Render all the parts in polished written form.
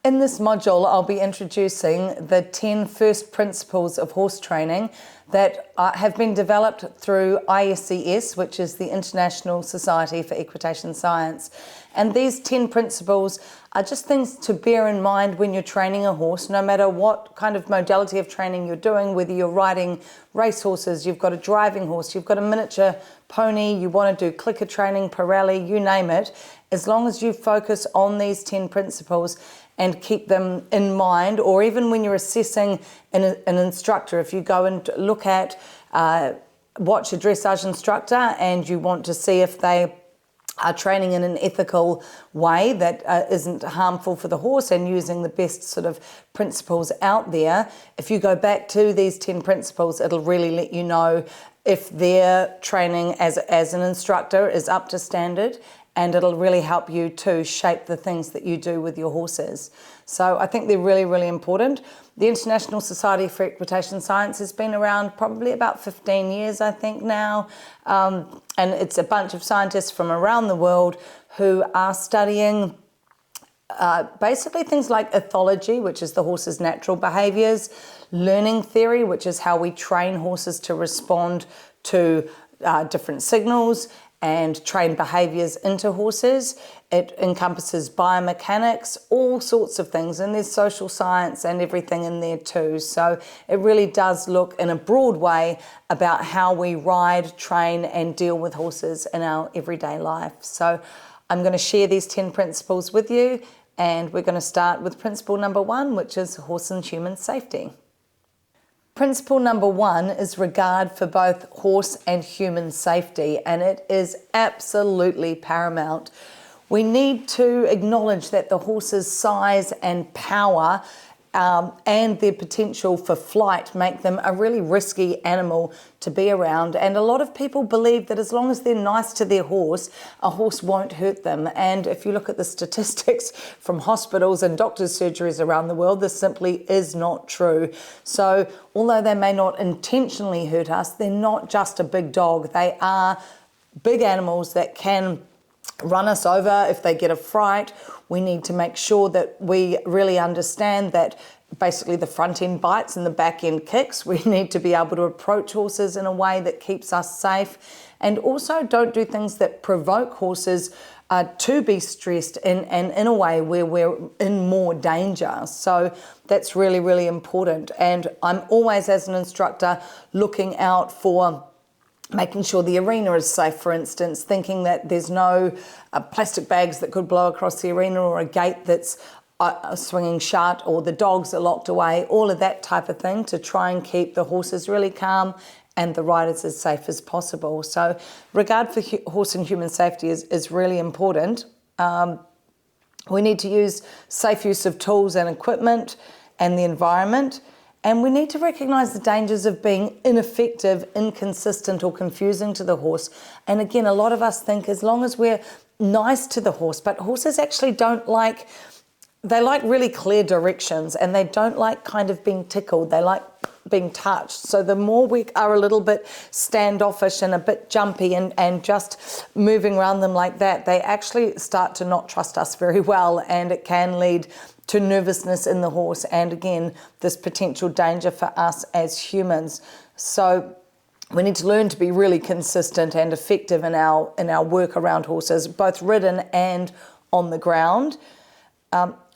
In this module, I'll be introducing the 10 first principles of horse training that have been developed through ISCS, which is the International Society for Equitation Science. And these 10 principles are just things to bear in mind when you're training a horse, no matter what kind of modality of training you're doing, whether you're riding race horses, you've got a driving horse, you've got a miniature pony, you want to do clicker training, parelli, you name it. As long as you focus on these 10 principles and keep them in mind, or even when you're assessing an instructor, if you go and look at, watch a dressage instructor and you want to see if they are training in an ethical way that isn't harmful for the horse and using the best sort of principles out there, if you go back to these 10 principles, it'll really let you know if their training as an instructor is up to standard, and it'll really help you to shape the things that you do with your horses. So I think they're really, really important. The International Society for Equitation Science has been around probably about 15 years, I think now. And it's a bunch of scientists from around the world who are studying basically things like ethology, which is the horse's natural behaviours, learning theory, which is how we train horses to respond to different signals, and train behaviours into horses. It encompasses biomechanics, all sorts of things, and there's social science and everything in there too. So it really does look in a broad way about how we ride, train and deal with horses in our everyday life. So I'm going to share these 10 principles with you, and we're going to start with principle number 1, which is horse and human safety. Principle number 1 is regard for both horse and human safety, and it is absolutely paramount. We need to acknowledge that the horse's size and power and their potential for flight make them a really risky animal to be around. And a lot of people believe that as long as they're nice to their horse, a horse won't hurt them. And if you look at the statistics from hospitals and doctors' surgeries around the world, this simply is not true. So although they may not intentionally hurt us, they're not just a big dog. They are big animals that can run us over if they get a fright. We need to make sure that we really understand that basically the front end bites and the back end kicks. We need to be able to approach horses in a way that keeps us safe, and also don't do things that provoke horses to be stressed and in a way where we're in more danger. So that's really, really important. And I'm always, as an instructor, looking out for making sure the arena is safe, for instance, thinking that there's no plastic bags that could blow across the arena, or a gate that's swinging shut, or the dogs are locked away, all of that type of thing, to try and keep the horses really calm and the riders as safe as possible. So regard for horse and human safety is really important. We need to use safe use of tools and equipment and the environment. And we need to recognise the dangers of being ineffective, inconsistent or confusing to the horse. And again, a lot of us think as long as we're nice to the horse, but horses actually they like really clear directions, and they don't like kind of being tickled. They like being touched. So the more we are a little bit standoffish and a bit jumpy and just moving around them like that, they actually start to not trust us very well, and it can lead to nervousness in the horse, and again, this potential danger for us as humans. So we need to learn to be really consistent and effective in our work around horses, both ridden and on the ground.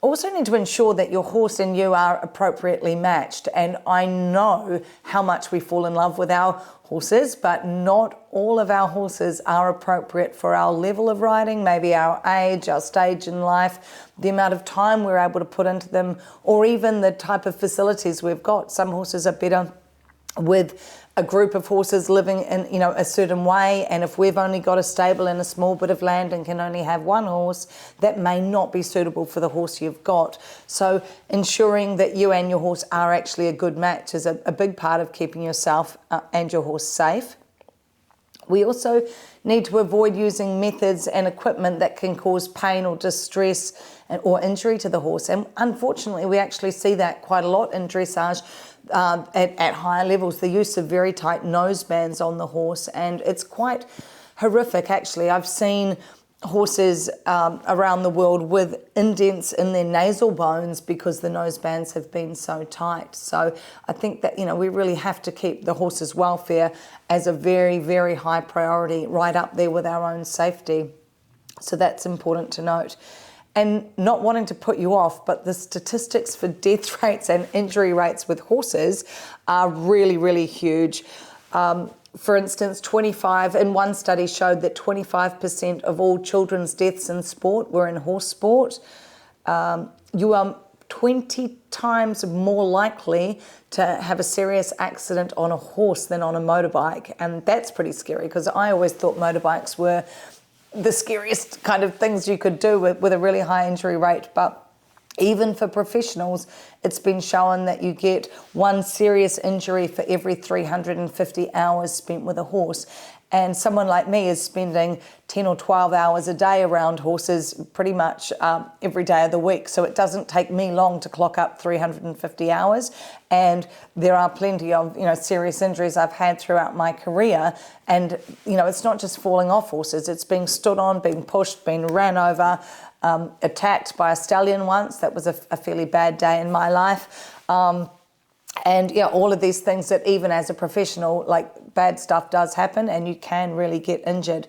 Also need to ensure that your horse and you are appropriately matched. And I know how much we fall in love with our horses, but not all of our horses are appropriate for our level of riding, maybe our age, our stage in life, the amount of time we're able to put into them, or even the type of facilities we've got. Some horses are better with a group of horses living in a certain way, and if we've only got a stable and a small bit of land and can only have one horse, that may not be suitable for the horse you've got. So ensuring that you and your horse are actually a good match is a big part of keeping yourself and your horse safe. We also need to avoid using methods and equipment that can cause pain or distress or injury to the horse. And unfortunately, we actually see that quite a lot in dressage at higher levels, the use of very tight nose bands on the horse. And it's quite horrific, actually. I've seen horses around the world with indents in their nasal bones because the nose bands have been so tight. So I think that, we really have to keep the horse's welfare as a very, very high priority, right up there with our own safety. So that's important to note. And not wanting to put you off, but the statistics for death rates and injury rates with horses are really, really huge. For instance, in one study showed that 25% of all children's deaths in sport were in horse sport. You are 20 times more likely to have a serious accident on a horse than on a motorbike. And that's pretty scary, because I always thought motorbikes were the scariest kind of things you could do with a really high injury rate. But even for professionals, it's been shown that you get one serious injury for every 350 hours spent with a horse. And someone like me is spending 10 or 12 hours a day around horses pretty much every day of the week. So it doesn't take me long to clock up 350 hours. And there are plenty of, serious injuries I've had throughout my career. And, it's not just falling off horses. It's being stood on, being pushed, being ran over, attacked by a stallion once. That was a fairly bad day in my life. And all of these things that even as a professional, bad stuff does happen and you can really get injured.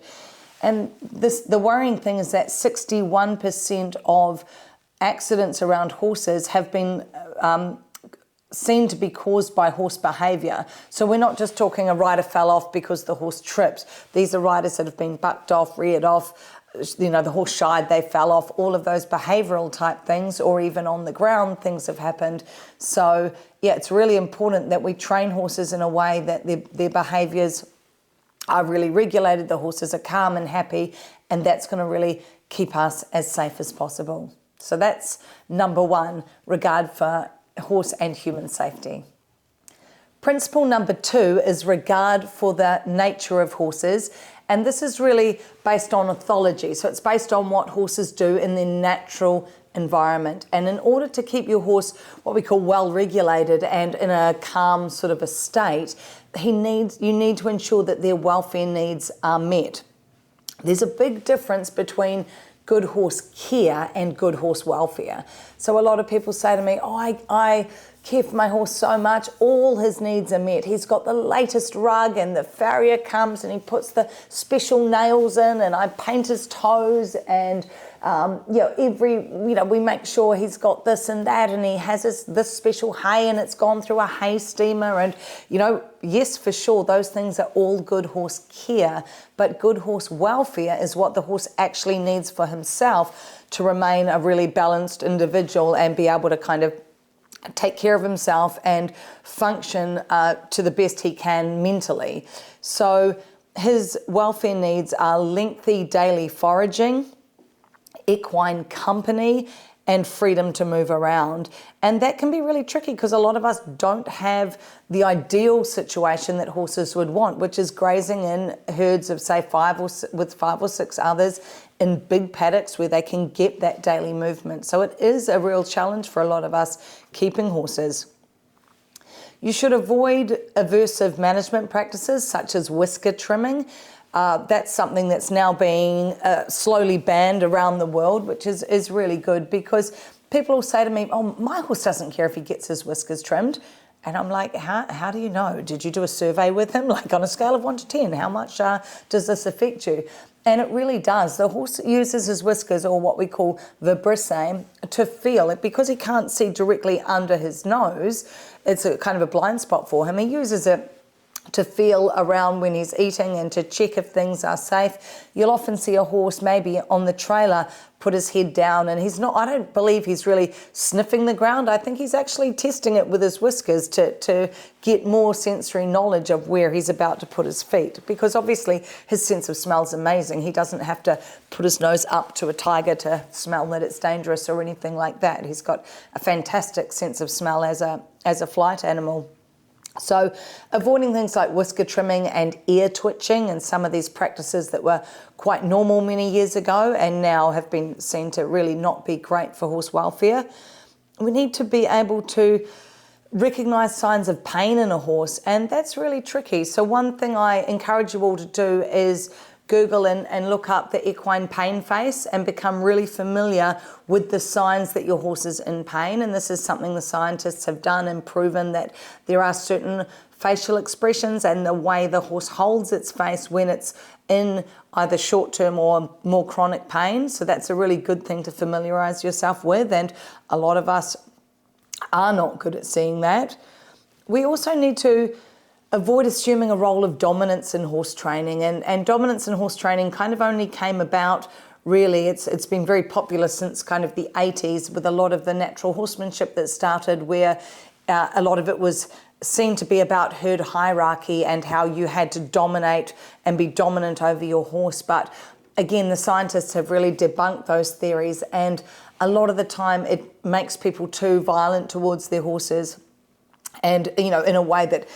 And the worrying thing is that 61% of accidents around horses have been seen to be caused by horse behaviour. So we're not just talking a rider fell off because the horse tripped. These are riders that have been bucked off, reared off, the horse shied, they fell off, all of those behavioural type things, or even on the ground things have happened. So it's really important that we train horses in a way that their behaviours are really regulated, the horses are calm and happy, and that's going to really keep us as safe as possible. So that's number one, regard for horse and human safety. Principle number 2 is regard for the nature of horses. And this is really based on orthology. So it's based on what horses do in their natural environment. And in order to keep your horse what we call well regulated and in a calm sort of a state, you need to ensure that their welfare needs are met. There's a big difference between good horse care and good horse welfare. So a lot of people say to me, I care for my horse so much, all his needs are met. He's got the latest rug and the farrier comes and he puts the special nails in and I paint his toes and we make sure he's got this and that and he has this special hay and it's gone through a hay steamer and, yes, for sure, those things are all good horse care, but good horse welfare is what the horse actually needs for himself to remain a really balanced individual and be able to kind of take care of himself and function to the best he can mentally. So his welfare needs are lengthy daily foraging, equine company, and freedom to move around. And that can be really tricky because a lot of us don't have the ideal situation that horses would want, which is grazing in herds of, say, 5 or 6 others in big paddocks where they can get that daily movement. So it is a real challenge for a lot of us keeping horses. You should avoid aversive management practices such as whisker trimming. That's something that's now being slowly banned around the world, which is really good because people will say to me, oh, my horse doesn't care if he gets his whiskers trimmed. And I'm like, how do you know? Did you do a survey with him? Like on a scale of 1 to 10, how much does this affect you? And it really does. The horse uses his whiskers, or what we call the brissae, to feel it because he can't see directly under his nose. It's a kind of a blind spot for him. He uses it to feel around when he's eating and to check if things are safe. You'll often see a horse maybe on the trailer put his head down and I don't believe he's really sniffing the ground. I think he's actually testing it with his whiskers to get more sensory knowledge of where he's about to put his feet, because obviously his sense of smell is amazing. He doesn't have to put his nose up to a tiger to smell that it's dangerous or anything like that. He's got a fantastic sense of smell as a flight animal. So avoiding things like whisker trimming and ear twitching and some of these practices that were quite normal many years ago and now have been seen to really not be great for horse welfare. We need to be able to recognise signs of pain in a horse, and that's really tricky. So one thing I encourage you all to do is Google and look up the equine pain face and become really familiar with the signs that your horse is in pain. And this is something the scientists have done and proven, that there are certain facial expressions and the way the horse holds its face when it's in either short-term or more chronic pain. So that's a really good thing to familiarise yourself with, and a lot of us are not good at seeing that. We also need to avoid assuming a role of dominance in horse training, and dominance in horse training kind of only came about, really, it's been very popular since kind of the 80s, with a lot of the natural horsemanship that started, where a lot of it was seen to be about herd hierarchy and how you had to dominate and be dominant over your horse. But again, the scientists have really debunked those theories, and a lot of the time it makes people too violent towards their horses, and in a way that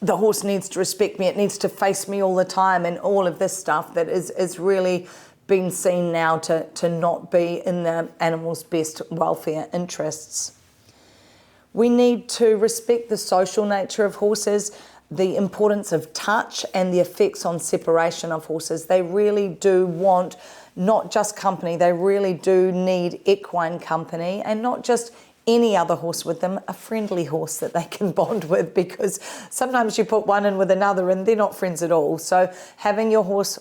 the horse needs to respect me, it needs to face me all the time, and all of this stuff that is really been seen now to not be in the animal's best welfare interests. We need to respect the social nature of horses, the importance of touch and the effects on separation of horses. They really do want not just company, they really do need equine company, and not just any other horse with them, a friendly horse that they can bond with, because sometimes you put one in with another and they're not friends at all. So having your horse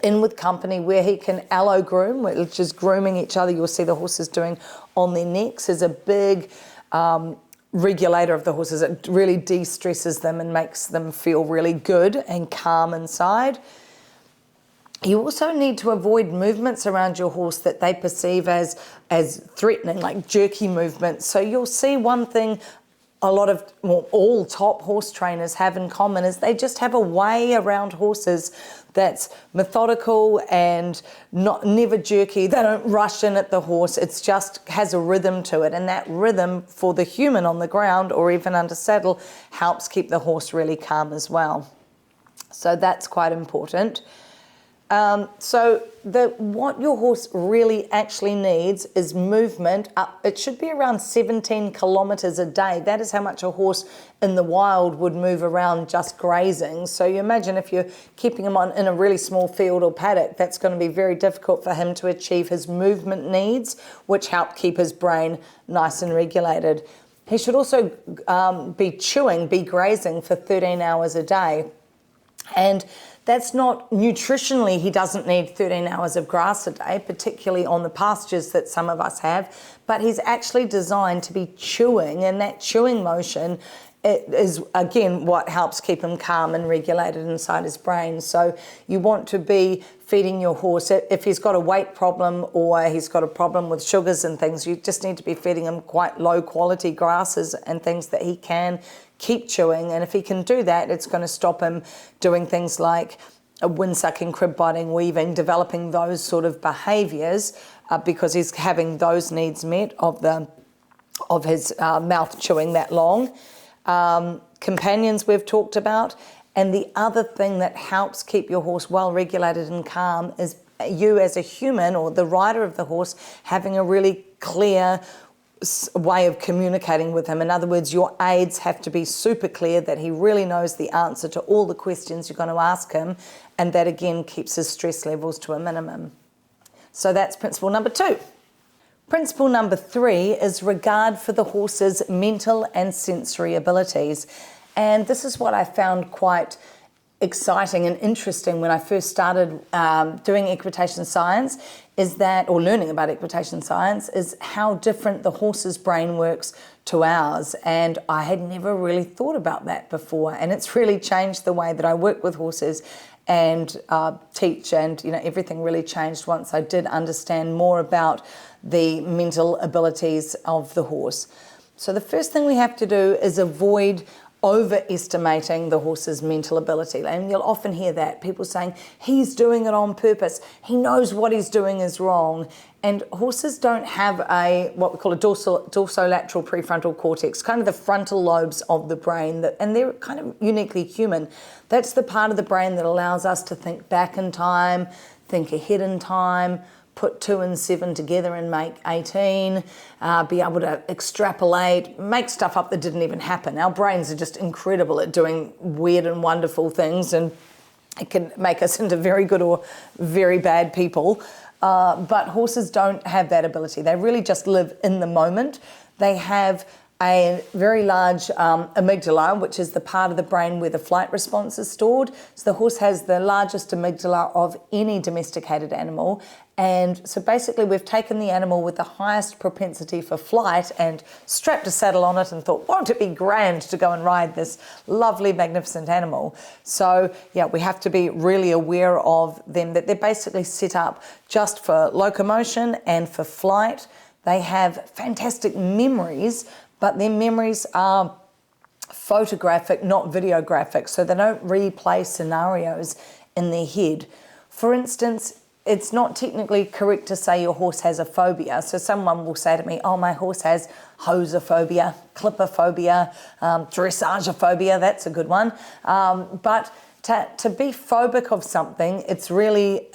in with company where he can allo groom, which is grooming each other, you'll see the horses doing on their necks, is a big regulator of the horses. It really de-stresses them and makes them feel really good and calm inside. You also need to avoid movements around your horse that they perceive as threatening, like jerky movements. So you'll see one thing all top horse trainers have in common is they just have a way around horses that's methodical and never jerky. They don't rush in at the horse. It's just has a rhythm to it, and that rhythm for the human on the ground or even under saddle helps keep the horse really calm as well. So that's quite important. What your horse really actually needs is movement. It should be around 17 kilometres a day. That is how much a horse in the wild would move around just grazing. So you imagine if you're keeping him in a really small field or paddock, that's going to be very difficult for him to achieve his movement needs, which help keep his brain nice and regulated. He should also be grazing for 13 hours a day. And that's not nutritionally, he doesn't need 13 hours of grass a day, particularly on the pastures that some of us have, but he's actually designed to be chewing, and that chewing motion is, again, what helps keep him calm and regulated inside his brain. So you want to be feeding your horse. If he's got a weight problem or he's got a problem with sugars and things, you just need to be feeding him quite low quality grasses and things that he can keep chewing. And if he can do that, it's going to stop him doing things like wind-sucking, crib-biting, weaving, developing those sort of behaviours, because he's having those needs met of his mouth chewing that long. Companions we've talked about. And the other thing that helps keep your horse well regulated and calm is you as a human, or the rider of the horse, having a really clear way of communicating with him. In other words, your aids have to be super clear, that he really knows the answer to all the questions you're going to ask him, and that again keeps his stress levels to a minimum. So that's principle number 2. Principle number 3 is regard for the horse's mental and sensory abilities. And this is what I found quite exciting and interesting when I first started doing equitation science, or learning about equitation science, is how different the horse's brain works to ours. And I had never really thought about that before. And it's really changed the way that I work with horses and teach, and everything really changed once I did understand more about the mental abilities of the horse. So the first thing we have to do is avoid overestimating the horse's mental ability. And you'll often hear that, people saying, he's doing it on purpose, he knows what he's doing is wrong. And horses don't have what we call a dorsolateral prefrontal cortex, kind of the frontal lobes of the brain, and they're kind of uniquely human. That's the part of the brain that allows us to think back in time, think ahead in time, put 2 and 7 together and make 18, be able to extrapolate, make stuff up that didn't even happen. Our brains are just incredible at doing weird and wonderful things, and It can make us into very good or very bad people. But horses don't have that ability. They really just live in the moment. They have a very large amygdala, which is the part of the brain where the flight response is stored. So the horse has the largest amygdala of any domesticated animal. And so basically we've taken the animal with the highest propensity for flight and strapped a saddle on it and thought, won't it be grand to go and ride this lovely, magnificent animal? So yeah, we have to be really aware of them, that they're basically set up just for locomotion and for flight. They have fantastic memories, but their memories are photographic, not videographic, so they don't replay scenarios in their head. For instance, it's not technically correct to say your horse has a phobia. So someone will say to me, oh, my horse has hosophobia, clipperphobia, dressageophobia, that's a good one. But to be phobic of something, it's really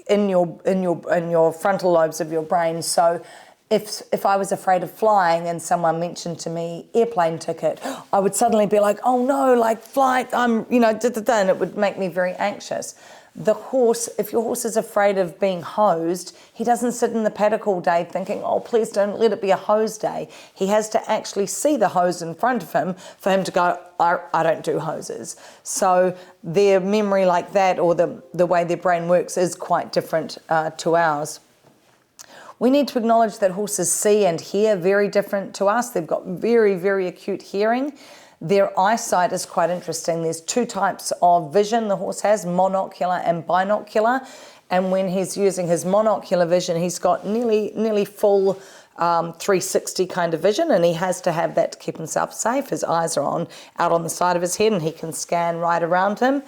in your frontal lobes of your brain. So if I was afraid of flying and someone mentioned to me airplane ticket, I would suddenly be like, oh no, like flight, and it would make me very anxious. The horse, if your horse is afraid of being hosed, he doesn't sit in the paddock all day thinking, oh, please don't let it be a hose day. He has to actually see the hose in front of him for him to go, I don't do hoses. So their memory like that, or the way their brain works, is quite different to ours. We need to acknowledge that horses see and hear very different to us. They've got very, very acute hearing. Their eyesight is quite interesting. There's two types of vision the horse has, monocular and binocular. And when he's using his monocular vision, he's got nearly full 360 kind of vision, and he has to have that to keep himself safe. His eyes are out on the side of his head, and he can scan right around him.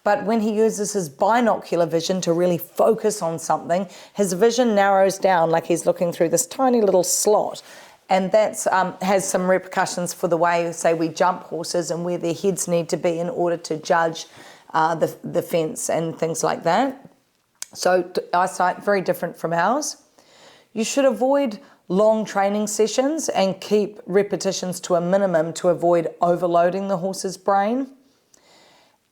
But when he uses his binocular vision to really focus on something, his vision narrows down like he's looking through this tiny little slot. And that has some repercussions for the way, say, we jump horses and where their heads need to be in order to judge the fence and things like that. So eyesight, very different from ours. You should avoid long training sessions and keep repetitions to a minimum to avoid overloading the horse's brain.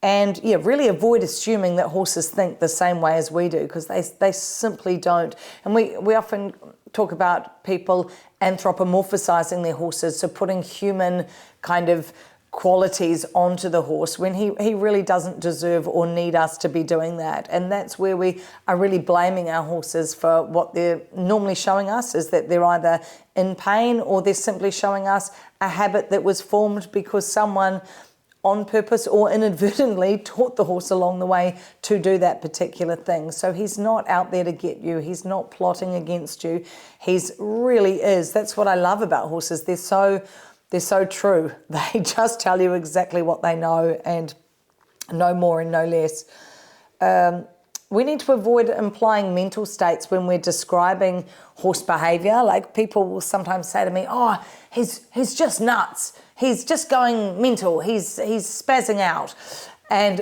And yeah, really avoid assuming that horses think the same way as we do, because they simply don't. And we often talk about people anthropomorphizing their horses, so putting human kind of qualities onto the horse when he really doesn't deserve or need us to be doing that. And that's where we are really blaming our horses for what they're normally showing us, is that they're either in pain or they're simply showing us a habit that was formed because someone on purpose or inadvertently taught the horse along the way to do that particular thing. So he's not out there to get you. He's not plotting against you. He's really is. That's what I love about horses. They're so true. They just tell you exactly what they know, and no more and no less. We need to avoid implying mental states when we're describing horse behaviour. Like, people will sometimes say to me, oh, he's just nuts. He's just going mental. He's spazzing out. And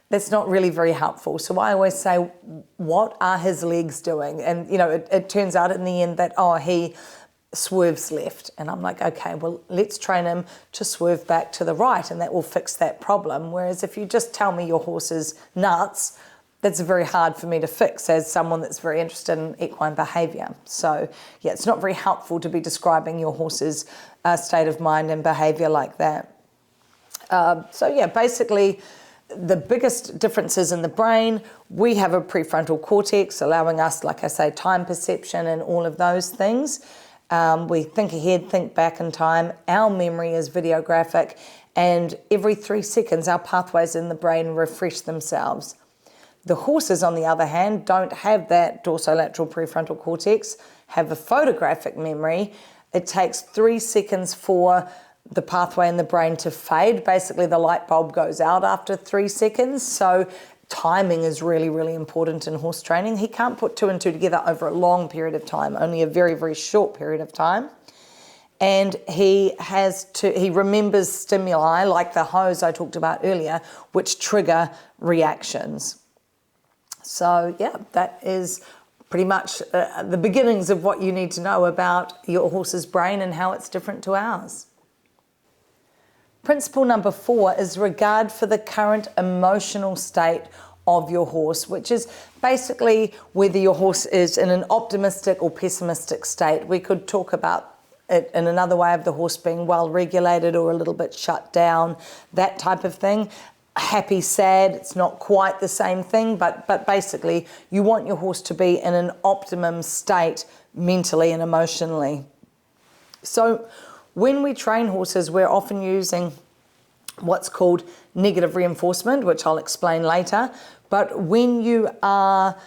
that's not really very helpful. So I always say, what are his legs doing? And, it turns out in the end that, he swerves left. And I'm like, okay, well, let's train him to swerve back to the right, and that will fix that problem. Whereas if you just tell me your horse is nuts, that's very hard for me to fix as someone that's very interested in equine behaviour. So yeah, it's not very helpful to be describing your horse's state of mind and behaviour like that. So yeah, basically the biggest differences in the brain, we have a prefrontal cortex allowing us, like I say, time perception and all of those things. We think ahead, think back in time. Our memory is videographic, and every 3 seconds our pathways in the brain refresh themselves. The horses, on the other hand, don't have that dorsolateral prefrontal cortex, have a photographic memory. It takes 3 seconds for the pathway in the brain to fade. Basically, the light bulb goes out after 3 seconds. So timing is really, really important in horse training. He can't put 2 and 2 together over a long period of time, only a very, very short period of time. And he remembers stimuli like the hose I talked about earlier, which trigger reactions. So yeah, that is pretty much the beginnings of what you need to know about your horse's brain and how it's different to ours. Principle number 4 is regard for the current emotional state of your horse, which is basically whether your horse is in an optimistic or pessimistic state. We could talk about it in another way of the horse being well regulated or a little bit shut down, that type of thing. Happy, sad, it's not quite the same thing, but basically you want your horse to be in an optimum state mentally and emotionally. So when we train horses, we're often using what's called negative reinforcement, which I'll explain later. But when you are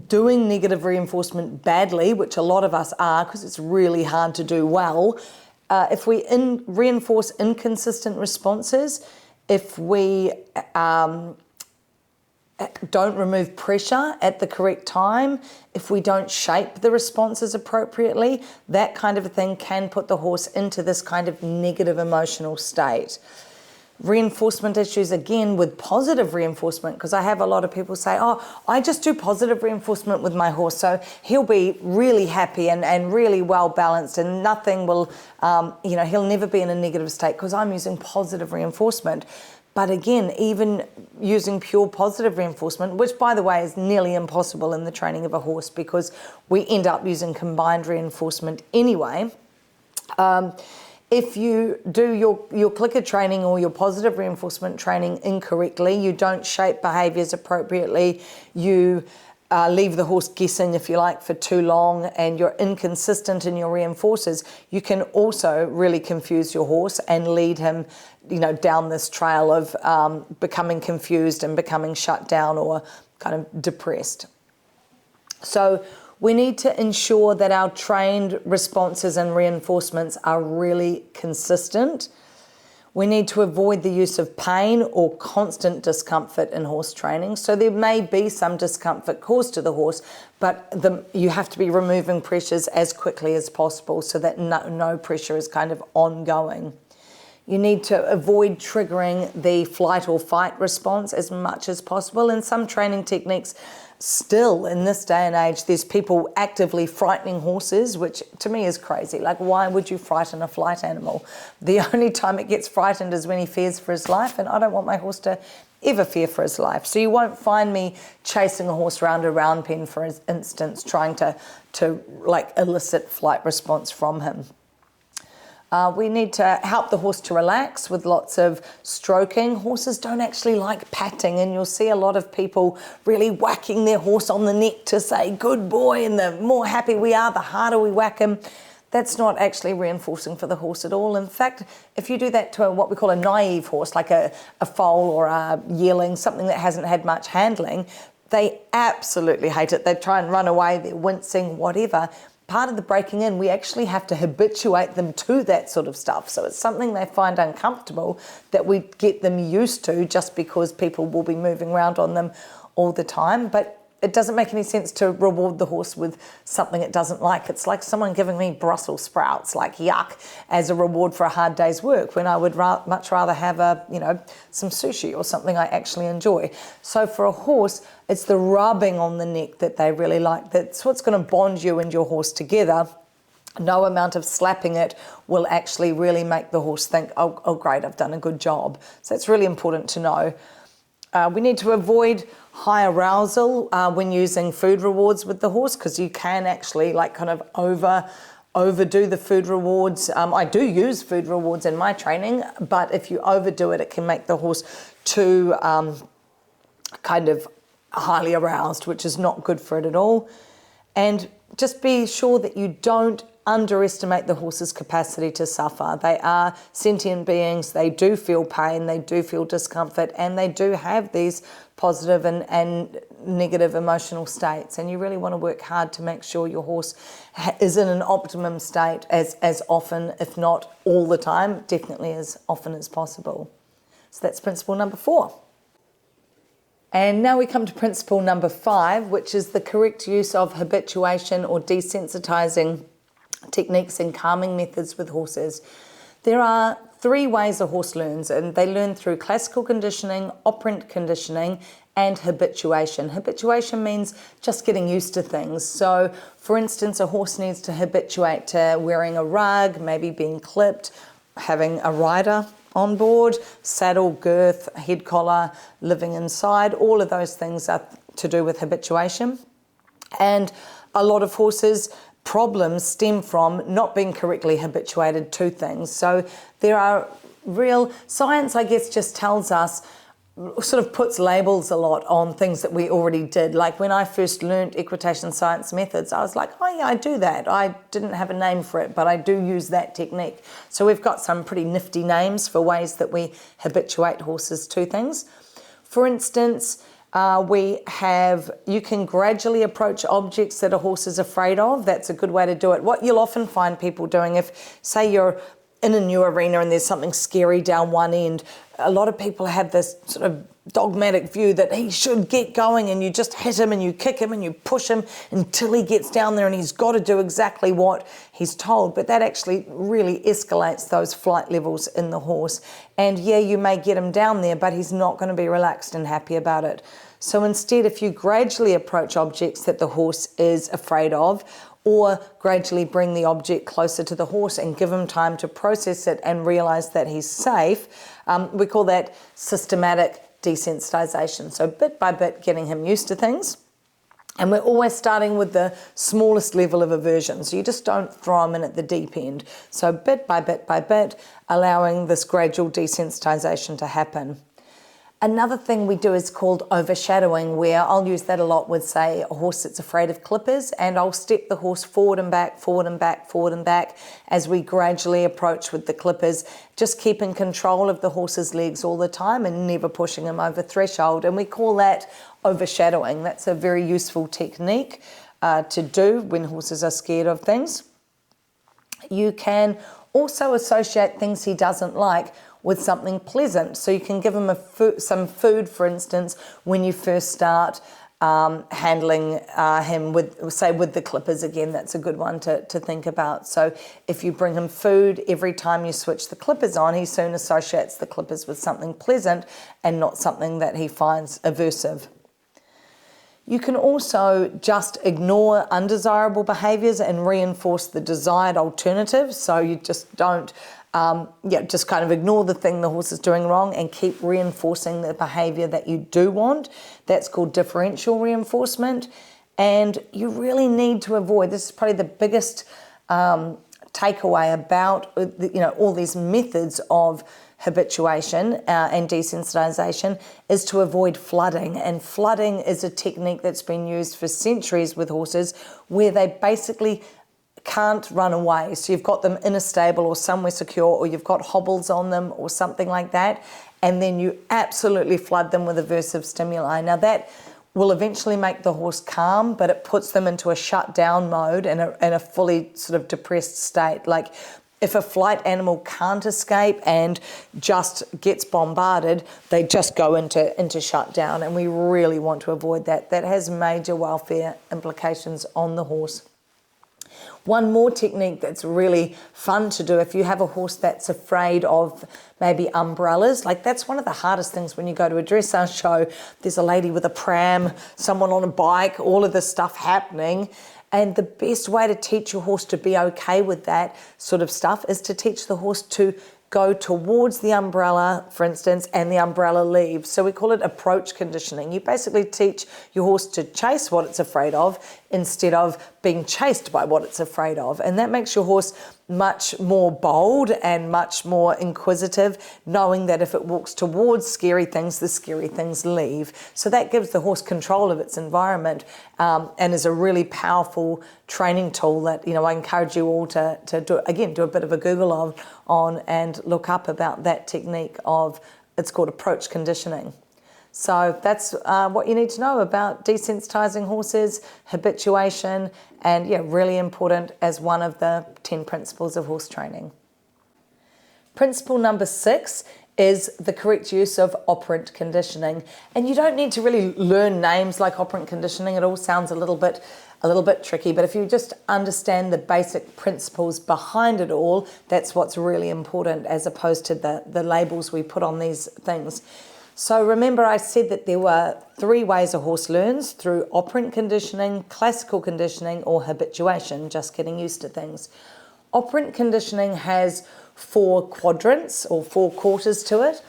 doing negative reinforcement badly, which a lot of us are because it's really hard to do well, if we reinforce inconsistent responses, if we don't remove pressure at the correct time, if we don't shape the responses appropriately, that kind of a thing can put the horse into this kind of negative emotional state. Reinforcement issues, again, with positive reinforcement, because I have a lot of people say, oh, I just do positive reinforcement with my horse, so he'll be really happy and really well balanced and nothing will, he'll never be in a negative state because I'm using positive reinforcement. But again, even using pure positive reinforcement, which by the way is nearly impossible in the training of a horse because we end up using combined reinforcement anyway. If you do your clicker training or your positive reinforcement training incorrectly, you don't shape behaviours appropriately, you leave the horse guessing, if you like, for too long, and you're inconsistent in your reinforcers, you can also really confuse your horse and lead him, down this trail of becoming confused and becoming shut down or kind of depressed. So we need to ensure that our trained responses and reinforcements are really consistent. We need to avoid the use of pain or constant discomfort in horse training. So there may be some discomfort caused to the horse, but you have to be removing pressures as quickly as possible so that no pressure is kind of ongoing. You need to avoid triggering the flight or fight response as much as possible. In some training techniques, still in this day and age, there's people actively frightening horses, which to me is crazy. Like, why would you frighten a flight animal? The only time it gets frightened is when he fears for his life, and I don't want my horse to ever fear for his life. So you won't find me chasing a horse around a round pen, for instance, trying to elicit flight response from him. We need to help the horse to relax with lots of stroking. Horses don't actually like patting, and you'll see a lot of people really whacking their horse on the neck to say, good boy, and the more happy we are, the harder we whack him. That's not actually reinforcing for the horse at all. In fact, if you do that to what we call a naive horse, like a foal or a yearling, something that hasn't had much handling, they absolutely hate it. They try and run away, they're wincing, whatever. Part of the breaking in, we actually have to habituate them to that sort of stuff. So it's something they find uncomfortable that we get them used to just because people will be moving around on them all the time. But it doesn't make any sense to reward the horse with something it doesn't like. It's like someone giving me Brussels sprouts, like yuck, as a reward for a hard day's work, when I would much rather have some sushi or something I actually enjoy. So for a horse, it's the rubbing on the neck that they really like. That's what's going to bond you and your horse together. No amount of slapping it will actually really make the horse think, oh great, I've done a good job. So it's really important to know. We need to avoid high arousal when using food rewards with the horse, because you can actually overdo the food rewards. I do use food rewards in my training, but if you overdo it, it can make the horse too kind of highly aroused, which is not good for it at all. And just be sure that you don't underestimate the horse's capacity to suffer. They are sentient beings, they do feel pain, they do feel discomfort, and they do have these positive and negative emotional states. And you really want to work hard to make sure your horse is in an optimum state as often, if not all the time, definitely as often as possible. So that's principle number 4. And now we come to principle number 5, which is the correct use of habituation or desensitizing techniques and calming methods with horses. There are 3 ways a horse learns, and they learn through classical conditioning, operant conditioning, and habituation. Habituation means just getting used to things. So, for instance, a horse needs to habituate to wearing a rug, maybe being clipped, having a rider, on board, saddle, girth, head collar, living inside, all of those things are to do with habituation. And a lot of horses' problems stem from not being correctly habituated to things. So there are real science, I guess, just tells us, sort of puts labels a lot on things that we already did. Like when I first learned equitation science methods, I was like, oh yeah, I do that. I didn't have a name for it, but I do use that technique. So we've got some pretty nifty names for ways that we habituate horses to things. For instance, you can gradually approach objects that a horse is afraid of. That's a good way to do it. What you'll often find people doing, if say you're in a new arena and there's something scary down one end, a lot of people have this sort of dogmatic view that he should get going, and you just hit him and you kick him and you push him until he gets down there and he's got to do exactly what he's told. But that actually really escalates those flight levels in the horse. And yeah, you may get him down there, but he's not going to be relaxed and happy about it. So instead, if you gradually approach objects that the horse is afraid of, or gradually bring the object closer to the horse and give him time to process it and realize that he's safe, we call that systematic desensitization. So bit by bit, getting him used to things. And we're always starting with the smallest level of aversion. So you just don't throw them in at the deep end. So bit by bit, allowing this gradual desensitization to happen. Another thing we do is called overshadowing, where I'll use that a lot with, say, a horse that's afraid of clippers, and I'll step the horse forward and back, forward and back, forward and back as we gradually approach with the clippers, just keeping control of the horse's legs all the time and never pushing him over threshold. And we call that overshadowing. That's a very useful technique to do when horses are scared of things. You can also associate things he doesn't like with something pleasant. So you can give him some food, for instance, when you first start handling him with the clippers. Again, that's a good one to think about. So if you bring him food every time you switch the clippers on, he soon associates the clippers with something pleasant and not something that he finds aversive. You can also just ignore undesirable behaviours and reinforce the desired alternative. So you just don't, just kind of ignore the thing the horse is doing wrong and keep reinforcing the behaviour that you do want. That's called differential reinforcement. And you really need to avoid, this is probably the biggest takeaway about all these methods of habituation and desensitization, is to avoid flooding. And flooding is a technique that's been used for centuries with horses, where they basically can't run away. So you've got them in a stable or somewhere secure, or you've got hobbles on them or something like that, and then you absolutely flood them with aversive stimuli. Now that will eventually make the horse calm, but it puts them into a shutdown mode and a fully sort of depressed state. Like if a flight animal can't escape and just gets bombarded, they just go into shutdown, and we really want to avoid that. That has major welfare implications on the horse. One more technique that's really fun to do if you have a horse that's afraid of maybe umbrellas. Like that's one of the hardest things when you go to a dressage show. There's a lady with a pram, someone on a bike, all of this stuff happening. And the best way to teach your horse to be okay with that sort of stuff is to teach the horse to go towards the umbrella, for instance, and the umbrella leaves. So we call it approach conditioning. You basically teach your horse to chase what it's afraid of instead of being chased by what it's afraid of. And that makes your horse much more bold and much more inquisitive, knowing that if it walks towards scary things, the scary things leave. So that gives the horse control of its environment and is a really powerful training tool that, I encourage you all to do a bit of a Google on and look up about that technique it's called approach conditioning. So that's what you need to know about desensitizing horses, habituation, and really important as one of the 10 principles of horse training. Principle number 6 is the correct use of operant conditioning. And you don't need to really learn names like operant conditioning. It all sounds a little bit tricky, but if you just understand the basic principles behind it all, that's what's really important, as opposed to the labels we put on these things. So remember, I said that there were 3 ways a horse learns: through operant conditioning, classical conditioning, or habituation, just getting used to things. Operant conditioning has 4 quadrants or 4 quarters to it: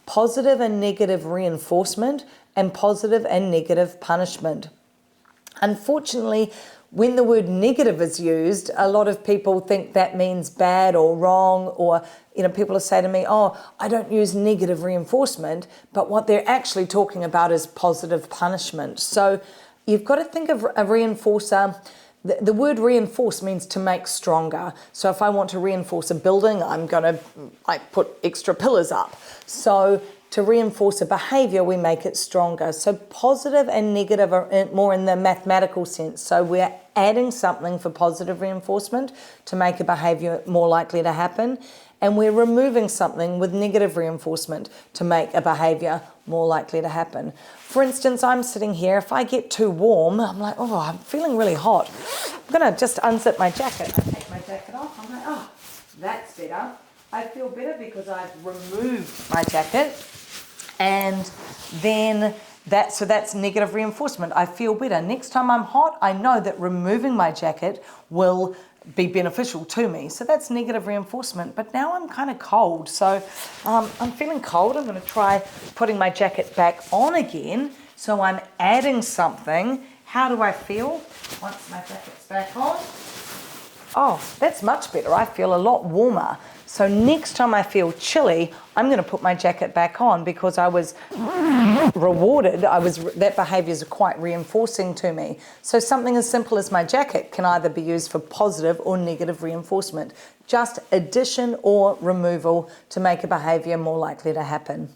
positive and negative reinforcement and positive and negative punishment. Unfortunately, when the word negative is used, a lot of people think that means bad or wrong, or people will say to me, oh, I don't use negative reinforcement, but what they're actually talking about is positive punishment. So you've got to think of a reinforcer. The word reinforce means to make stronger. So if I want to reinforce a building, I'm going to put extra pillars up. So to reinforce a behaviour, we make it stronger. So positive and negative are more in the mathematical sense. So we're adding something for positive reinforcement to make a behaviour more likely to happen, and we're removing something with negative reinforcement to make a behaviour more likely to happen. For instance, I'm sitting here. If I get too warm, I'm like, oh, I'm feeling really hot. I'm going to just unzip my jacket. I take my jacket off. I'm like, oh, that's better. I feel better because I've removed my jacket. And then that's negative reinforcement. I feel better. Next time I'm hot, I know that removing my jacket will be beneficial to me. So that's negative reinforcement. But now I'm kind of cold. So I'm feeling cold. I'm going to try putting my jacket back on again. So I'm adding something. How do I feel once my jacket's back on? Oh, that's much better. I feel a lot warmer. So next time I feel chilly, I'm going to put my jacket back on because I was rewarded. That behaviour is quite reinforcing to me. So something as simple as my jacket can either be used for positive or negative reinforcement. Just addition or removal to make a behaviour more likely to happen.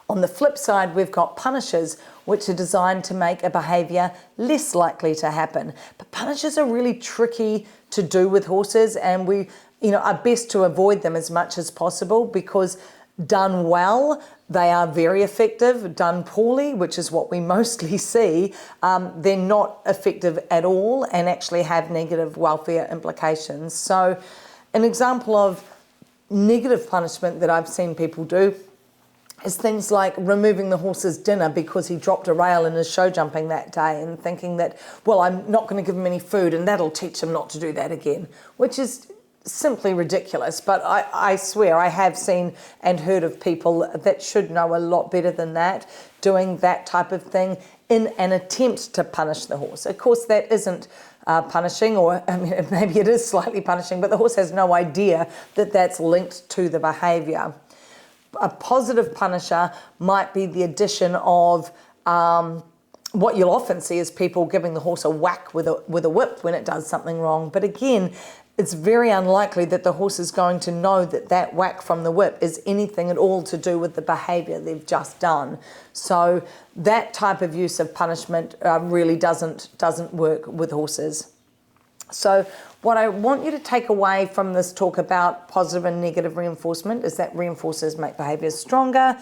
On the flip side, we've got punishers, which are designed to make a behaviour less likely to happen. But punishers are really tricky to do with horses, and we are best to avoid them as much as possible, because done well, they are very effective. Done poorly, which is what we mostly see, they're not effective at all and actually have negative welfare implications. So an example of negative punishment that I've seen people do is things like removing the horse's dinner because he dropped a rail in his show jumping that day, and thinking that, well, I'm not going to give him any food and that'll teach him not to do that again, which is simply ridiculous. But I swear I have seen and heard of people that should know a lot better than that doing that type of thing in an attempt to punish the horse. Of course, that isn't punishing, or maybe it is slightly punishing, but the horse has no idea that that's linked to the behaviour. A positive punisher might be the addition of what you'll often see is people giving the horse a whack with a whip when it does something wrong. But again, it's very unlikely that the horse is going to know that that whack from the whip is anything at all to do with the behaviour they've just done. So that type of use of punishment really doesn't work with horses. So what I want you to take away from this talk about positive and negative reinforcement is that reinforcers make behaviours stronger.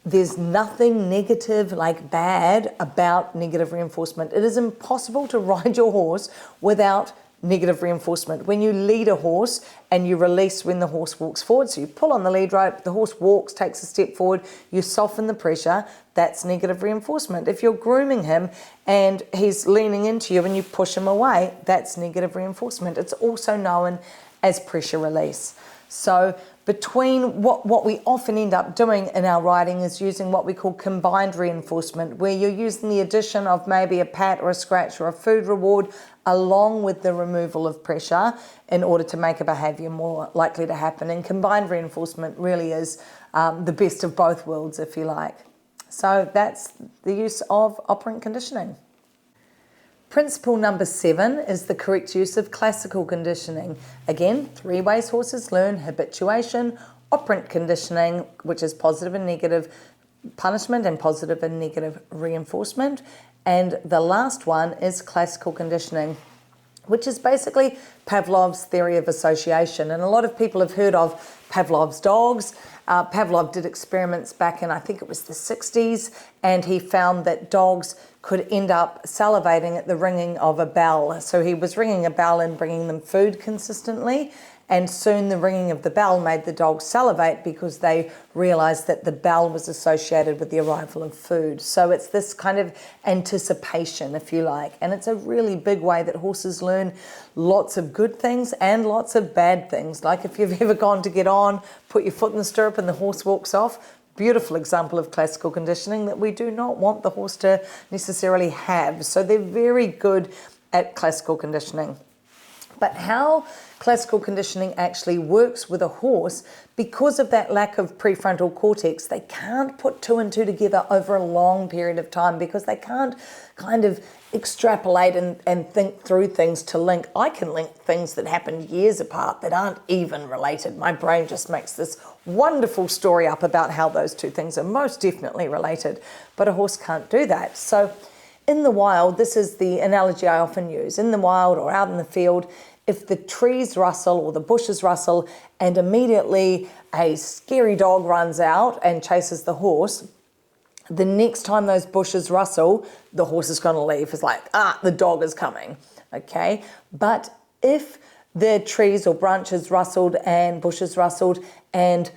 There's nothing negative, like bad, about negative reinforcement. It is impossible to ride your horse without negative reinforcement. When you lead a horse and you release when the horse walks forward, so you pull on the lead rope, the horse walks, takes a step forward, you soften the pressure, that's negative reinforcement. If you're grooming him and he's leaning into you and you push him away, that's negative reinforcement. It's also known as pressure release. So between what we often end up doing in our riding is using what we call combined reinforcement, where you're using the addition of maybe a pat or a scratch or a food reward along with the removal of pressure in order to make a behaviour more likely to happen. And combined reinforcement really is the best of both worlds, if you like. So that's the use of operant conditioning. Principle number 7 is the correct use of classical conditioning. Again, 3 ways horses learn: habituation, operant conditioning, which is positive and negative punishment and positive and negative reinforcement. And the last one is classical conditioning, which is basically Pavlov's theory of association. And a lot of people have heard of Pavlov's dogs. Pavlov did experiments back in, I think it was the 60s, and he found that dogs could end up salivating at the ringing of a bell. So he was ringing a bell and bringing them food consistently, and soon the ringing of the bell made the dogs salivate because they realised that the bell was associated with the arrival of food. So it's this kind of anticipation, if you like, and it's a really big way that horses learn lots of good things and lots of bad things. Like if you've ever gone to get on, put your foot in the stirrup and the horse walks off, beautiful example of classical conditioning that we do not want the horse to necessarily have. So they're very good at classical conditioning. But how classical conditioning actually works with a horse, because of that lack of prefrontal cortex, they can't put two and two together over a long period of time because they can't kind of extrapolate and think through things to link. I can link things that happened years apart that aren't even related. My brain just makes this wonderful story up about how those two things are most definitely related, but a horse can't do that. So in the wild, this is the analogy I often use, in the wild or out in the field, if the trees rustle or the bushes rustle and immediately a scary dog runs out and chases the horse, the next time those bushes rustle, the horse is going to leave. It's like, the dog is coming, okay? But if the trees or branches rustled and bushes rustled and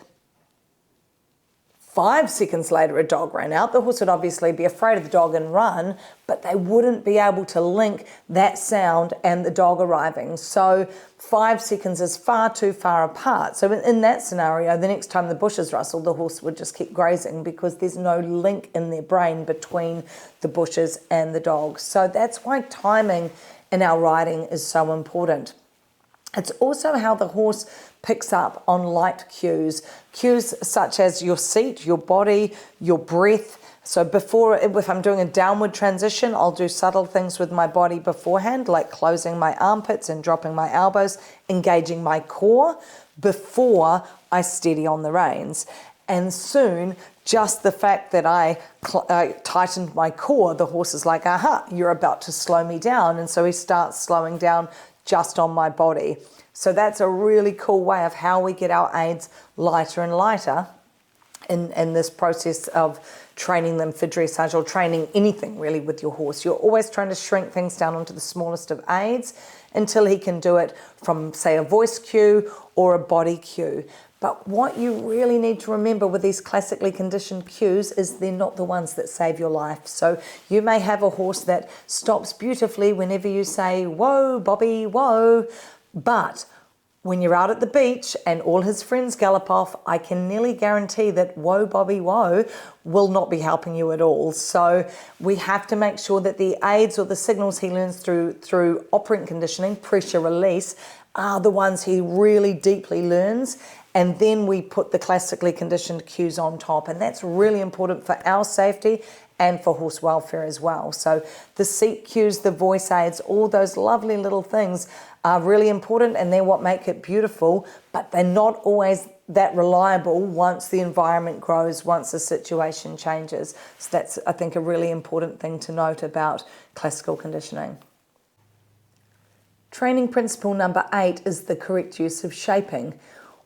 5 seconds later a dog ran out, the horse would obviously be afraid of the dog and run, but they wouldn't be able to link that sound and the dog arriving. So 5 seconds is far too far apart. So in that scenario, the next time the bushes rustle, the horse would just keep grazing because there's no link in their brain between the bushes and the dog. So that's why timing in our riding is so important. It's also how the horse picks up on light cues such as your seat, your body, your breath. So if I'm doing a downward transition, I'll do subtle things with my body beforehand, like closing my armpits and dropping my elbows, engaging my core before I steady on the reins. And soon, just the fact that I tightened my core, the horse is like, aha, you're about to slow me down. And so he starts slowing down just on my body. So that's a really cool way of how we get our aids lighter and lighter in this process of training them for dressage or training anything really with your horse. You're always trying to shrink things down onto the smallest of aids until he can do it from, say, a voice cue or a body cue. But what you really need to remember with these classically conditioned cues is they're not the ones that save your life. So you may have a horse that stops beautifully whenever you say, whoa, Bobby, whoa. But when you're out at the beach and all his friends gallop off, I can nearly guarantee that whoa, Bobby, whoa will not be helping you at all. So we have to make sure that the aids or the signals he learns through operant conditioning, pressure release, are the ones he really deeply learns. And then we put the classically conditioned cues on top. And that's really important for our safety and for horse welfare as well. So the seat cues, the voice aids, all those lovely little things are really important, and they're what make it beautiful, but they're not always that reliable once the environment grows, once the situation changes. So that's, I think, a really important thing to note about classical conditioning. Training principle number 8 is the correct use of shaping.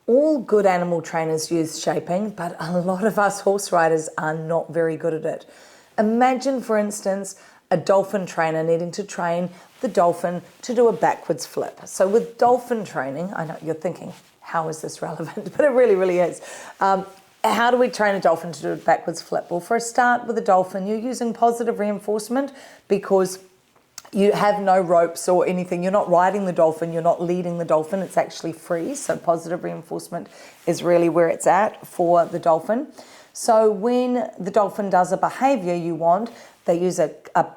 All good animal trainers use shaping, but a lot of us horse riders are not very good at it. Imagine, for instance, a dolphin trainer needing to train the dolphin to do a backwards flip. So with dolphin training, I know you're thinking, how is this relevant? But it really, really is. How do we train a dolphin to do a backwards flip? Well, for a start with a dolphin, you're using positive reinforcement because you have no ropes or anything. You're not riding the dolphin. You're not leading the dolphin. It's actually free. So positive reinforcement is really where it's at for the dolphin. So when the dolphin does a behaviour you want, they use a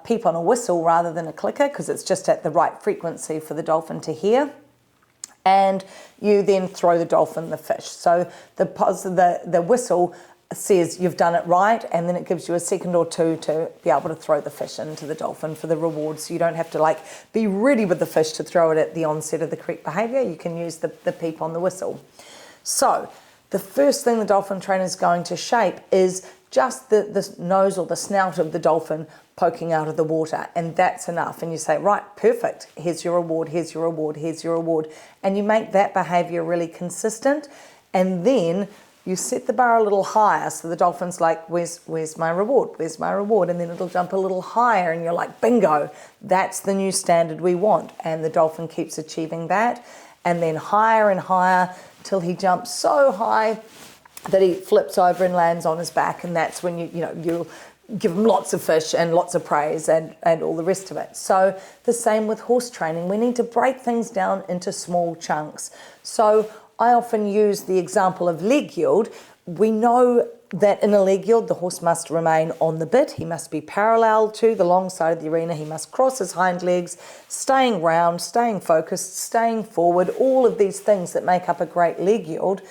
peep on a whistle rather than a clicker because it's just at the right frequency for the dolphin to hear. And you then throw the dolphin the fish. So the whistle says you've done it right, and then it gives you a second or two to be able to throw the fish into the dolphin for the reward. So you don't have to be ready with the fish to throw it at the onset of the correct behaviour. You can use the peep on the whistle. So the first thing the dolphin trainer is going to shape is just the nose or the snout of the dolphin poking out of the water, and that's enough. And you say, right, perfect, here's your reward, here's your reward, here's your reward. And you make that behaviour really consistent, And then you set the bar a little higher, so the dolphin's like, where's my reward? Where's my reward? And then it'll jump a little higher, and you're like, bingo, that's the new standard we want. And the dolphin keeps achieving that, and then higher and higher till he jumps so high that he flips over and lands on his back, and that's when you'll give him lots of fish and lots of praise and all the rest of it. So the same with horse training. We need to break things down into small chunks. So I often use the example of leg yield. We know that in a leg yield, the horse must remain on the bit. He must be parallel to the long side of the arena. He must cross his hind legs, staying round, staying focused, staying forward, all of these things that make up a great leg yield.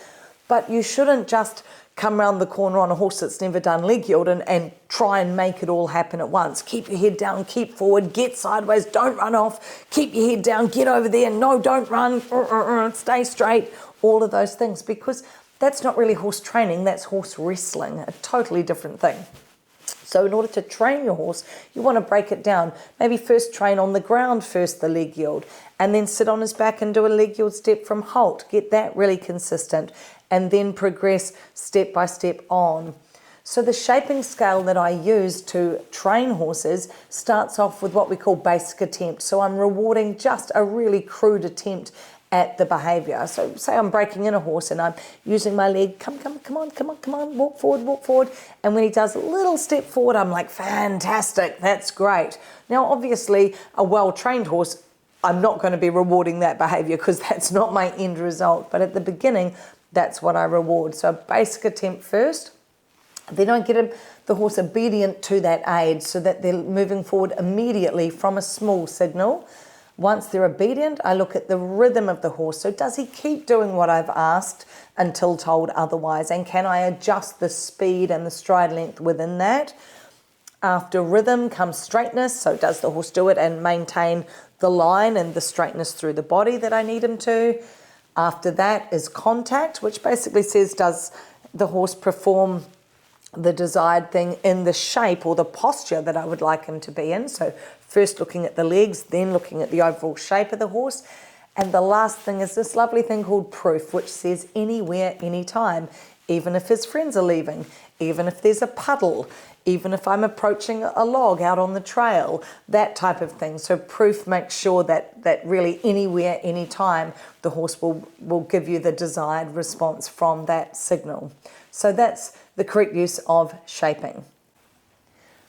But you shouldn't just come round the corner on a horse that's never done leg yield and try and make it all happen at once. Keep your head down, keep forward, get sideways, don't run off, keep your head down, get over there, no, don't run, stay straight, all of those things, because that's not really horse training, that's horse wrestling, a totally different thing. So in order to train your horse, you want to break it down. Maybe first train on the ground first, the leg yield, and then sit on his back and do a leg yield step from halt. Get that really consistent, and then progress step by step on. So the shaping scale that I use to train horses starts off with what we call basic attempt. So I'm rewarding just a really crude attempt at the behaviour. So say I'm breaking in a horse and I'm using my leg, come on, walk forward. And when he does a little step forward, I'm like, fantastic, that's great. Now, obviously, a well-trained horse, I'm not going to be rewarding that behaviour because that's not my end result. But at the beginning, that's what I reward. So basic attempt first. Then I get the horse obedient to that aid so that they're moving forward immediately from a small signal. Once they're obedient, I look at the rhythm of the horse. So does he keep doing what I've asked until told otherwise? And can I adjust the speed and the stride length within that? After rhythm comes straightness. So does the horse do it and maintain the line and the straightness through the body that I need him to? After that is contact, which basically says, does the horse perform the desired thing in the shape or the posture that I would like him to be in? So first looking at the legs, then looking at the overall shape of the horse. And the last thing is this lovely thing called proof, which says anywhere, anytime, even if his friends are leaving, even if there's a puddle, even if I'm approaching a log out on the trail, that type of thing. So proof makes sure that really anywhere, anytime, the horse will give you the desired response from that signal. So that's the correct use of shaping.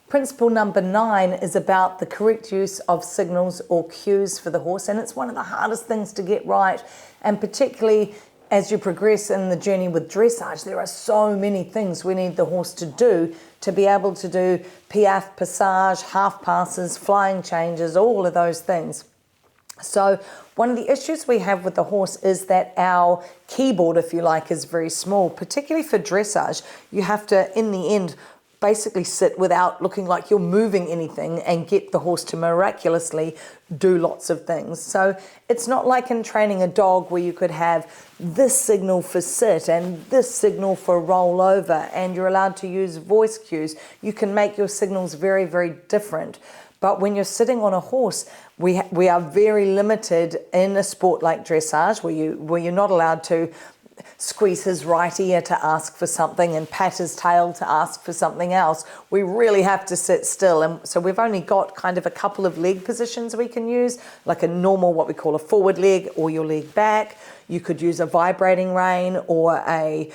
Principle number 9 is about the correct use of signals or cues for the horse, and it's one of the hardest things to get right, and particularly as you progress in the journey with dressage, there are so many things we need the horse to do to be able to do piaffe, passage, half passes, flying changes, all of those things. So one of the issues we have with the horse is that our keyboard, if you like, is very small, particularly for dressage. You have to, in the end, basically sit without looking like you're moving anything and get the horse to miraculously do lots of things. So it's not like in training a dog where you could have this signal for sit and this signal for roll over, and you're allowed to use voice cues. You can make your signals very, very different. But when you're sitting on a horse, we are very limited in a sport like dressage, where you're not allowed to squeeze his right ear to ask for something and pat his tail to ask for something else. We really have to sit still, and so we've only got kind of a couple of leg positions we can use, like a normal, what we call a forward leg, or your leg back. You could use a vibrating rein or a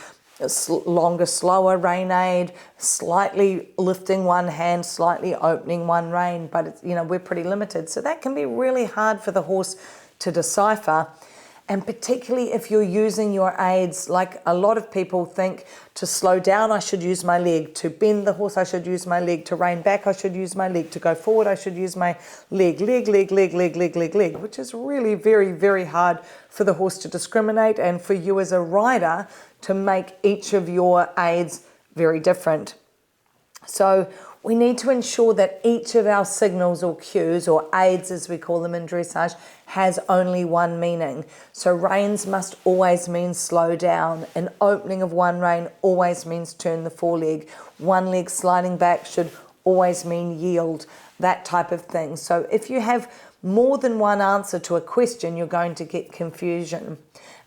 longer, slower rein aid, slightly lifting one hand, slightly opening one rein, but it's, we're pretty limited. So that can be really hard for the horse to decipher. And particularly if you're using your aids, like a lot of people think to slow down, I should use my leg. To bend the horse, I should use my leg. To rein back, I should use my leg. To go forward, I should use my leg, which is really very, very hard for the horse to discriminate and for you as a rider to make each of your aids very different. So we need to ensure that each of our signals or cues, or aids as we call them in dressage, has only one meaning. So reins must always mean slow down. An opening of one rein always means turn the foreleg. One leg sliding back should always mean yield, that type of thing. So if you have more than one answer to a question, you're going to get confusion.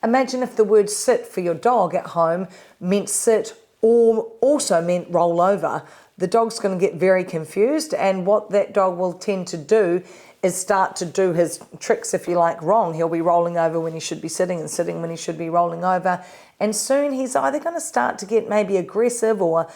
Imagine if the word sit for your dog at home meant sit or also meant roll over. The dog's going to get very confused, and what that dog will tend to do is start to do his tricks, if you like, wrong. He'll be rolling over when he should be sitting and sitting when he should be rolling over. And soon he's either going to start to get maybe aggressive or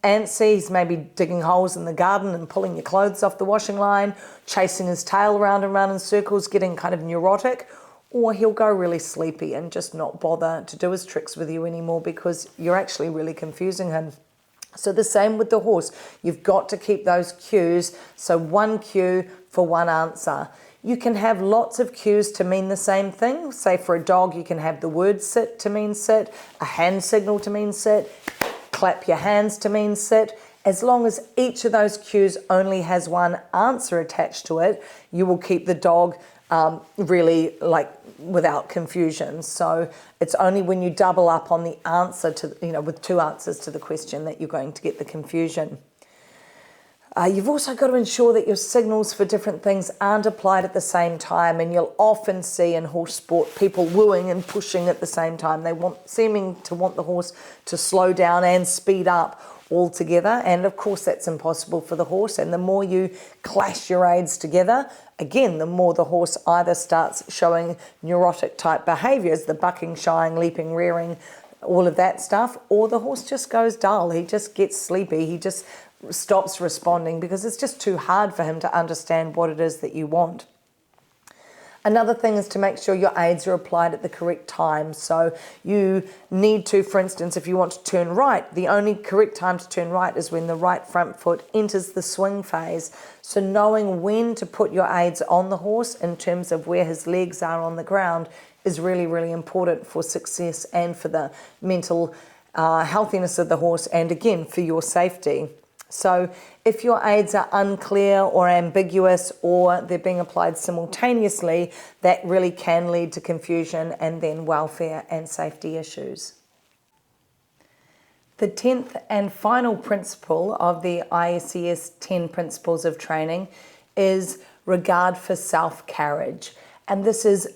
antsy. He's maybe digging holes in the garden and pulling your clothes off the washing line, chasing his tail round and round in circles, getting kind of neurotic. Or he'll go really sleepy and just not bother to do his tricks with you anymore because you're actually really confusing him. So the same with the horse. You've got to keep those cues. So one cue for one answer. You can have lots of cues to mean the same thing. Say for a dog, you can have the word sit to mean sit, a hand signal to mean sit, clap your hands to mean sit. As long as each of those cues only has one answer attached to it, you will keep the dog really without confusion. So it's only when you double up on the answer to, with two answers to the question that you're going to get the confusion. You've also got to ensure that your signals for different things aren't applied at the same time, and you'll often see in horse sport people wooing and pushing at the same time. They seeming to want the horse to slow down and speed up all together, and of course that's impossible for the horse. And the more you clash your aids together, again, the more the horse either starts showing neurotic type behaviours, the bucking, shying, leaping, rearing, all of that stuff, or the horse just goes dull. He just gets sleepy. He just stops responding because it's just too hard for him to understand what it is that you want. Another thing is to make sure your aids are applied at the correct time. So you need to, for instance, if you want to turn right, the only correct time to turn right is when the right front foot enters the swing phase. So knowing when to put your aids on the horse in terms of where his legs are on the ground is really, really important for success and for the mental healthiness of the horse, and again, for your safety. So if your aids are unclear or ambiguous, or they're being applied simultaneously, that really can lead to confusion and then welfare and safety issues. The 10th and final principle of the ISCS 10 principles of training is regard for self-carriage. And this is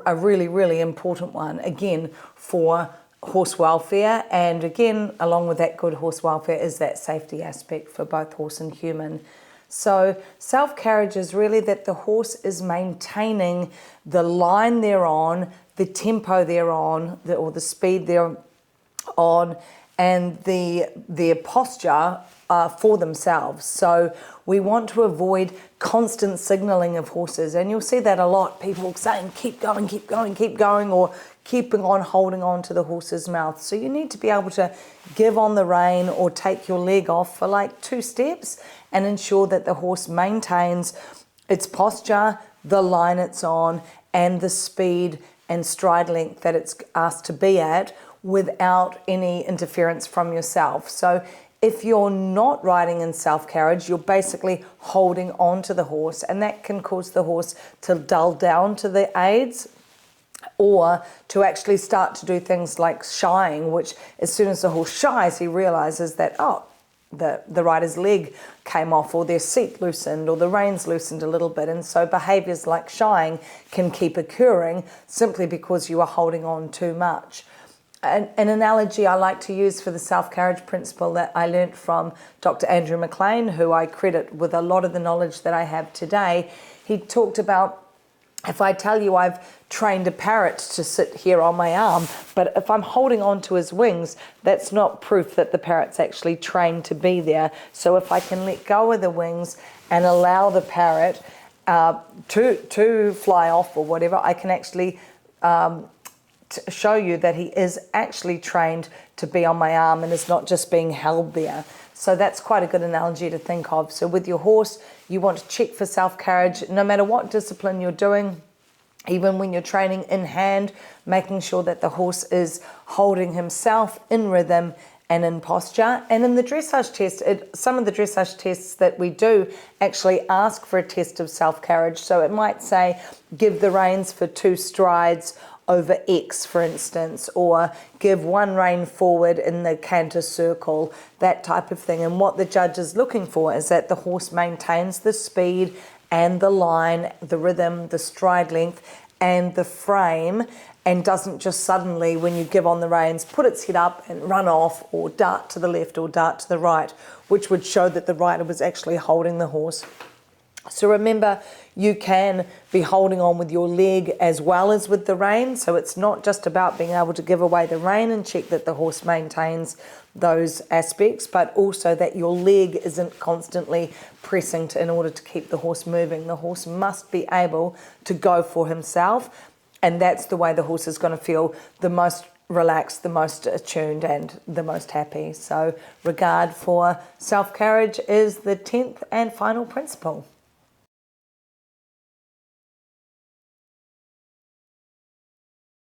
a really, really important one, again, for horse welfare, and again, along with that good horse welfare is that safety aspect for both horse and human. So self-carriage is really that the horse is maintaining the line they're on, the tempo they're on, or the speed they're on, and their posture for themselves. So we want to avoid constant signalling of horses, and you'll see that a lot, people saying keep going, keep going, keep going, or keeping on holding on to the horse's mouth. So you need to be able to give on the rein or take your leg off for like 2 steps and ensure that the horse maintains its posture, the line it's on, and the speed and stride length that it's asked to be at without any interference from yourself. So if you're not riding in self-carriage, you're basically holding on to the horse, and that can cause the horse to dull down to the aids, or to actually start to do things like shying, which as soon as the horse shies, he realizes that, the rider's leg came off, or their seat loosened, or the reins loosened a little bit. And so behaviours like shying can keep occurring simply because you are holding on too much. An analogy I like to use for the self-carriage principle that I learnt from Dr. Andrew McLean, who I credit with a lot of the knowledge that I have today, he talked about, if I tell you I've trained a parrot to sit here on my arm, but if I'm holding on to his wings, that's not proof that the parrot's actually trained to be there. So if I can let go of the wings and allow the parrot to fly off or whatever, I can actually show you that he is actually trained to be on my arm and is not just being held there. So that's quite a good analogy to think of. So with your horse, you want to check for self-carriage no matter what discipline you're doing, even when you're training in hand, making sure that the horse is holding himself in rhythm and in posture. And in the dressage test, some of the dressage tests that we do actually ask for a test of self-carriage. So it might say, give the reins for 2 strides over X, for instance, or give 1 rein forward in the canter circle, that type of thing. And what the judge is looking for is that the horse maintains the speed and the line, the rhythm, the stride length, and the frame, and doesn't just suddenly, when you give on the reins, put its head up and run off or dart to the left or dart to the right, which would show that the rider was actually holding the horse. So remember, you can be holding on with your leg as well as with the rein. So it's not just about being able to give away the rein and check that the horse maintains those aspects, but also that your leg isn't constantly pressing in order to keep the horse moving. The horse must be able to go for himself, and that's the way the horse is going to feel the most relaxed, the most attuned, and the most happy. So regard for self-carriage is the 10th and final principle.